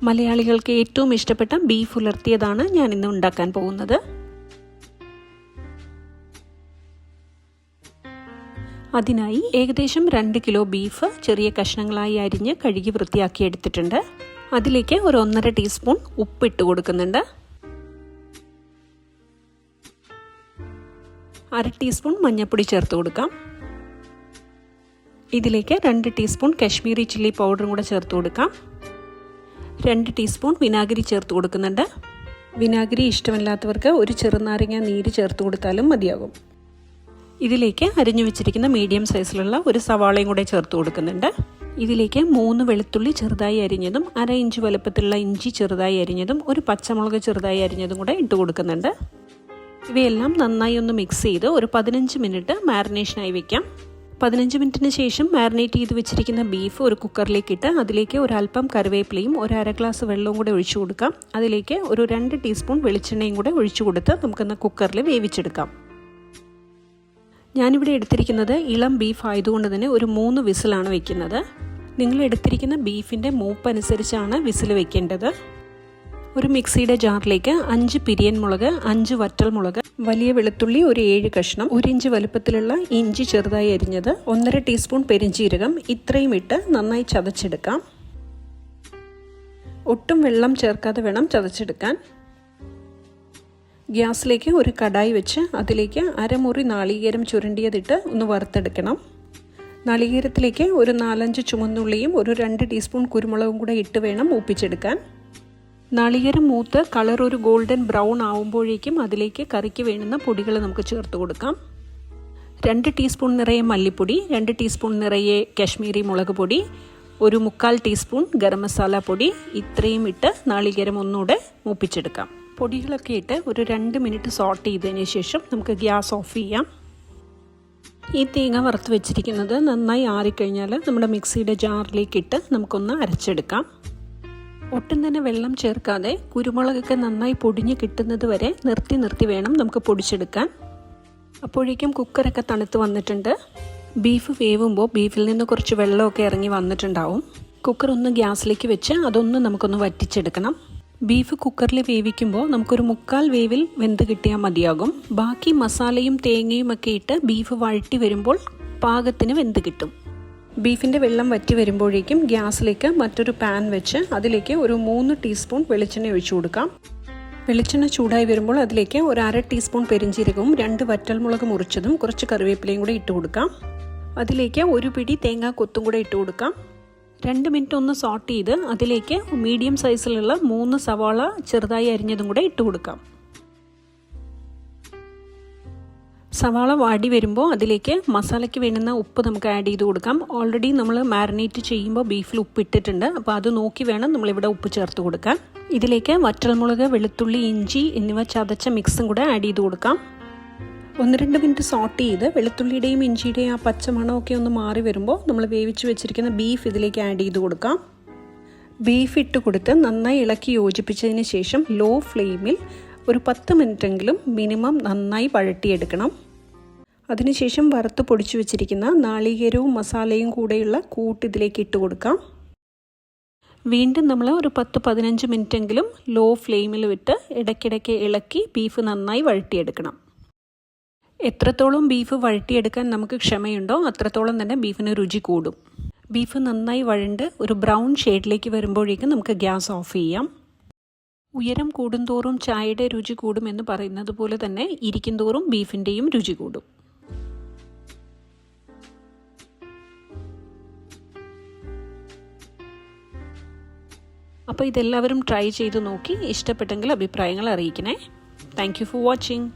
മലയാളികൾക്ക് ഏറ്റവും ഇഷ്ടപ്പെട്ട ബീഫ് ഉലർത്തിയതാണ് ഞാൻ ഇന്ന് ഉണ്ടാക്കാൻ പോകുന്നത്. അതിനായി ഏകദേശം 2 കിലോ ബീഫ് ചെറിയ കഷ്ണങ്ങളായി അരിഞ്ഞ് കഴുകി വൃത്തിയാക്കി എടുത്തിട്ടുണ്ട്. അതിലേക്ക് ഒരു 1.5 ടീസ്പൂൺ ഉപ്പ് ഇട്ട് കൊടുക്കുന്നുണ്ട്. 1/2 ടീസ്പൂൺ മഞ്ഞൾപ്പൊടി ചേർത്ത് കൊടുക്കാം. ഇതിലേക്ക് 2 ടീസ്പൂൺ കാശ്മീരി ചില്ലി പൗഡറും കൂടെ ചേർത്ത് കൊടുക്കാം. 2 ടീസ്പൂൺ വിനാഗിരി ചേർത്ത് കൊടുക്കുന്നുണ്ട്. വിനാഗിരി ഇഷ്ടമില്ലാത്തവർക്ക് ഒരു ചെറുനാരങ്ങ നീര് ചേർത്ത് കൊടുത്താലും മതിയാകും. ഇതിലേക്ക് അരിഞ്ഞു വെച്ചിരിക്കുന്ന മീഡിയം സൈസിലുള്ള ഒരു സവാളയും കൂടെ ചേർത്ത് കൊടുക്കുന്നുണ്ട്. ഇതിലേക്ക് 3 വെളുത്തുള്ളി ചെറുതായി അരിഞ്ഞതും 1/2 ഇഞ്ച് വലുപ്പത്തിലുള്ള ഇഞ്ചി ചെറുതായി അരിഞ്ഞതും ഒരു പച്ചമുളക് ചെറുതായി അരിഞ്ഞതും കൂടെ ഇട്ട് കൊടുക്കുന്നുണ്ട്. ഇവയെല്ലാം നന്നായി ഒന്ന് മിക്സ് ചെയ്ത് ഒരു 15 മിനിറ്റ് മാരിനേഷനായി വെക്കാം. 15 മിനിറ്റിന് ശേഷം മാരിനേറ്റ് ചെയ്ത് വെച്ചിരിക്കുന്ന ബീഫ് ഒരു കുക്കറിലേക്ക് ഇട്ട് അതിലേക്ക് ഒരല്പം കറിവേപ്പിലയും 1/2 ഗ്ലാസ് വെള്ളവും കൂടെ ഒഴിച്ചു കൊടുക്കാം. അതിലേക്ക് ഒരു 2 ടീസ്പൂൺ വെളിച്ചെണ്ണയും കൂടെ ഒഴിച്ചു കൊടുത്ത് നമുക്കൊന്ന് കുക്കറിൽ വേവിച്ചെടുക്കാം. ഞാനിവിടെ എടുത്തിരിക്കുന്നത് ഇളം ബീഫ് ആയതുകൊണ്ട് തന്നെ ഒരു 3 വിസിലാണ് വെക്കുന്നത്. നിങ്ങൾ എടുത്തിരിക്കുന്ന ബീഫിൻ്റെ മൂപ്പ് അനുസരിച്ചാണ് വിസിൽ വെക്കേണ്ടത്. ഒരു മിക്സിയുടെ ജാറിലേക്ക് 5 പിരിയൻ മുളക്, 5 വറ്റൽ മുളക്, വലിയ വെളുത്തുള്ളി ഒരു 7 കഷ്ണം, 1 ഇഞ്ച് വലുപ്പത്തിലുള്ള ഇഞ്ചി ചെറുതായി അരിഞ്ഞത്, 1.5 ടീസ്പൂൺ പെരിഞ്ചീരകം, ഇത്രയും ഇട്ട് നന്നായി ചതച്ചെടുക്കാം. ഒട്ടും വെള്ളം ചേർക്കാതെ വേണം ചതച്ചെടുക്കാൻ. ഗ്യാസിലേക്ക് ഒരു കടായി വെച്ച് അതിലേക്ക് അരമുറി നാളികേരം ചുരണ്ടിയതിട്ട് ഒന്ന് വറുത്തെടുക്കണം. നാളികേരത്തിലേക്ക് ഒരു 4-5 ചുവന്നുള്ളിയും ഒരു 2 ടീസ്പൂൺ കുരുമുളകും കൂടെ ഇട്ട് വേണം മൂപ്പിച്ചെടുക്കാൻ. നാളികേരം മൂത്ത് കളർ ഒരു ഗോൾഡൻ ബ്രൗൺ ആവുമ്പോഴേക്കും അതിലേക്ക് കറിക്ക് വേണ്ടുന്ന പൊടികൾ നമുക്ക് ചേർത്ത് കൊടുക്കാം. 2 ടീസ്പൂൺ നിറയെ മല്ലിപ്പൊടി, 2 ടീസ്പൂൺ നിറയെ കാശ്മീരി മുളക് പൊടി, ഒരു 1/4 ടീസ്പൂൺ ഗരം മസാല പൊടി, ഇത്രയും ഇട്ട് നാളികേരം ഒന്നുകൂടെ മൂപ്പിച്ചെടുക്കാം. പൊടികളൊക്കെ ഇട്ട് ഒരു 2 മിനിറ്റ് സോട്ട് ചെയ്തതിന് ശേഷം നമുക്ക് ഗ്യാസ് ഓഫ് ചെയ്യാം. ഈ തേങ്ങ വറുത്ത് വെച്ചിരിക്കുന്നത് നന്നായി ആറിക്കഴിഞ്ഞാൽ നമ്മുടെ മിക്സിയുടെ ജാറിലേക്ക് ഇട്ട് നമുക്കൊന്ന് അരച്ചെടുക്കാം. ഒട്ടും തന്നെ വെള്ളം ചേർക്കാതെ കുരുമുളകൊക്കെ നന്നായി പൊടിഞ്ഞ് കിട്ടുന്നത് വരെ നിർത്തി വേണം നമുക്ക് പൊടിച്ചെടുക്കാൻ. അപ്പോഴേക്കും കുക്കറൊക്കെ തണുത്ത് വന്നിട്ടുണ്ട്. ബീഫ് വേവുമ്പോൾ ബീഫിൽ നിന്ന് കുറച്ച് വെള്ളമൊക്കെ ഇറങ്ങി വന്നിട്ടുണ്ടാവും. കുക്കർ ഒന്ന് ഗ്യാസിലേക്ക് വെച്ച് അതൊന്ന് നമുക്കൊന്ന് വറ്റിച്ചെടുക്കണം. ബീഫ് കുക്കറിൽ വേവിക്കുമ്പോൾ നമുക്കൊരു 1/4 വേവിൽ വെന്ത് കിട്ടിയാൽ മതിയാകും. ബാക്കി മസാലയും തേങ്ങയും ഒക്കെ ഇട്ട് ബീഫ് വഴറ്റി വരുമ്പോൾ പാകത്തിന് വെന്ത് കിട്ടും. ബീഫിൻ്റെ വെള്ളം വറ്റി വരുമ്പോഴേക്കും ഗ്യാസിലേക്ക് മറ്റൊരു പാൻ വെച്ച് അതിലേക്ക് ഒരു 3 ടീസ്പൂൺ വെളിച്ചെണ്ണ ഒഴിച്ചു കൊടുക്കാം. വെളിച്ചെണ്ണ ചൂടായി വരുമ്പോൾ അതിലേക്ക് ഒരു 1/2 ടീസ്പൂൺ പെരിഞ്ചീരകവും 2 വറ്റൽമുളക് മുറിച്ചതും കുറച്ച് കറിവേപ്പിലയും കൂടെ ഇട്ട് കൊടുക്കാം. അതിലേക്ക് ഒരു പിടി തേങ്ങാ കൊത്തും കൂടെ ഇട്ട് കൊടുക്കാം. 2 മിനിറ്റ് ഒന്ന് സോട്ട് ചെയ്ത് അതിലേക്ക് മീഡിയം സൈസിലുള്ള 3 സവാള ചെറുതായി അരിഞ്ഞതും കൂടെ ഇട്ട് കൊടുക്കാം. സവാള വാടി വരുമ്പോൾ അതിലേക്ക് മസാലയ്ക്ക് വേണ്ടുന്ന ഉപ്പ് നമുക്ക് ആഡ് ചെയ്ത് കൊടുക്കാം. ഓൾറെഡി നമ്മൾ മാരിനേറ്റ് ചെയ്യുമ്പോൾ ബീഫിൽ ഉപ്പ് ഇട്ടിട്ടുണ്ട്. അപ്പോൾ അത് നോക്കി വേണം നമ്മളിവിടെ ഉപ്പ് ചേർത്ത് കൊടുക്കാൻ. ഇതിലേക്ക് വറ്റൽമുളക്, വെളുത്തുള്ളി, ഇഞ്ചി എന്നിവ ചതച്ച മിക്സും കൂടെ ആഡ് ചെയ്ത് കൊടുക്കാം. 1-2 മിനിറ്റ് സോട്ട് ചെയ്ത് വെളുത്തുള്ളിയുടെയും ഇഞ്ചിയുടെയും ആ പച്ചമണമൊക്കെ ഒന്ന് മാറി വരുമ്പോൾ നമ്മൾ വേവിച്ച് വെച്ചിരിക്കുന്ന ബീഫ് ഇതിലേക്ക് ആഡ് ചെയ്ത് കൊടുക്കാം. ബീഫ് ഇട്ട് കൊടുത്ത് നന്നായി ഇളക്കി യോജിപ്പിച്ചതിന് ശേഷം ലോ ഫ്ലെയിമിൽ ഒരു 10 മിനിറ്റെങ്കിലും മിനിമം നന്നായി വഴട്ടിയെടുക്കണം. അതിനുശേഷം വറുത്ത് പൊടിച്ചു വെച്ചിരിക്കുന്ന നാളികേരവും മസാലയും കൂടെയുള്ള കൂട്ട് ഇതിലേക്ക് ഇട്ട് കൊടുക്കാം. വീണ്ടും നമ്മൾ ഒരു 10-15 മിനിറ്റെങ്കിലും ലോ ഫ്ലെയിമിൽ വിട്ട് ഇടയ്ക്കിടയ്ക്ക് ഇളക്കി ബീഫ് നന്നായി വഴട്ടിയെടുക്കണം. എത്രത്തോളം ബീഫ് വഴട്ടിയെടുക്കാൻ നമുക്ക് ക്ഷമയുണ്ടോ അത്രത്തോളം തന്നെ ബീഫിന് രുചി കൂടും. ബീഫ് നന്നായി വഴണ്ട് ഒരു ബ്രൗൺ ഷെയ്ഡിലേക്ക് വരുമ്പോഴേക്കും നമുക്ക് ഗ്യാസ് ഓഫ് ചെയ്യാം. ഉയരം കൂടുന്തോറും ചായയുടെ രുചി കൂടുമെന്ന് പറയുന്നത് പോലെ തന്നെ ഇരിക്കും തോറും ബീഫിൻ്റെയും രുചി കൂടും. അപ്പോൾ ഇതെല്ലാവരും ട്രൈ ചെയ്ത് നോക്കി ഇഷ്ടപ്പെട്ടെങ്കിൽ അഭിപ്രായങ്ങൾ അറിയിക്കണേ. Thank you for watching.